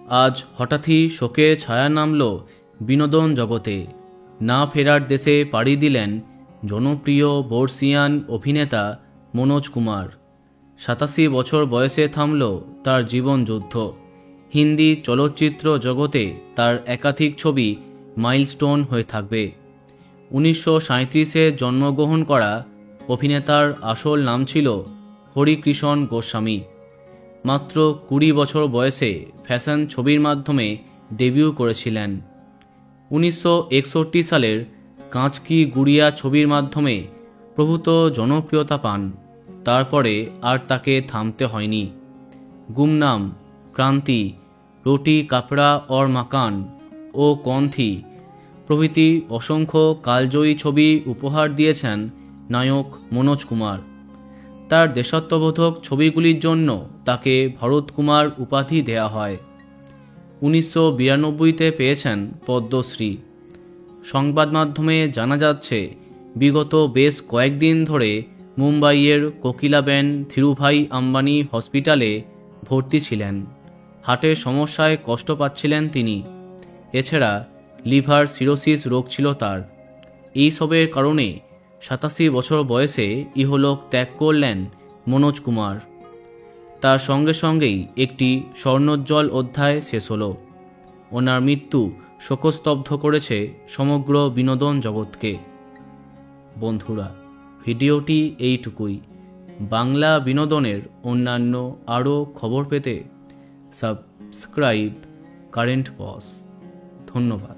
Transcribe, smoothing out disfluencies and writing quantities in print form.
আজ হঠাৎই শোকের ছায়া নামল বিনোদন জগতে। না ফেরার দেশে পাড়ি দিলেন জনপ্রিয় বর্ষিয়ান অভিনেতা মনোজ কুমার। 87 বছর বয়সে থামল তার জীবনযুদ্ধ। হিন্দি চলচ্চিত্র জগতে তার একাধিক ছবি মাইলস্টোন হয়ে থাকবে। 1937-এ জন্মগ্রহণ করা অভিনেতার আসল নাম ছিল হরিকৃষ্ণ গোস্বামী। মাত্র 20 বছর বয়সে ফ্যাশন ছবির মাধ্যমে ডেবিউ করেছিলেন। 1961 সালের কাঁচ কি গুড়িয়া ছবির মাধ্যমে প্রভূত জনপ্রিয়তা পান। তারপরে আর তাকে থামতে হয়নি। গুমনাম, ক্রান্তি, রুটি কাপড়া और মাকান ও কন্থি প্রভৃতি অসংখ্য কালজয়ী ছবি উপহার দিয়েছেন নায়ক মনোজ কুমার। তার দেশাত্মবোধক ছবিগুলির জন্য তাকে ভরত কুমার উপাধি দেয়া হয়। 1992-তে পেয়েছেন পদ্মশ্রী। সংবাদ মাধ্যমে জানা যাচ্ছে, বিগত বেশ কয়েকদিন ধরে মুম্বাইয়ের কোকিলাবেন ধীরুভাই আম্বানি হসপিটালে ভর্তি ছিলেন। হার্টের সমস্যায় কষ্ট পাচ্ছিলেন তিনি। এছাড়া লিভার সিরোসিস রোগ ছিল তার। এইসবের কারণে 87 বছর বয়সে ইহলোক ত্যাগ করলেন মনোজ কুমার। তার সঙ্গে সঙ্গেই একটি স্বর্ণোজ্জ্বল অধ্যায় শেষ হলো। ওনার মৃত্যু শোকস্তব্ধ করেছে সমগ্র বিনোদন জগৎকে। বন্ধুরা, ভিডিওটি এইটুকুই। বাংলা বিনোদনের অন্যান্য আরও খবর পেতে সাবস্ক্রাইব কারেন্ট বস। ধন্যবাদ।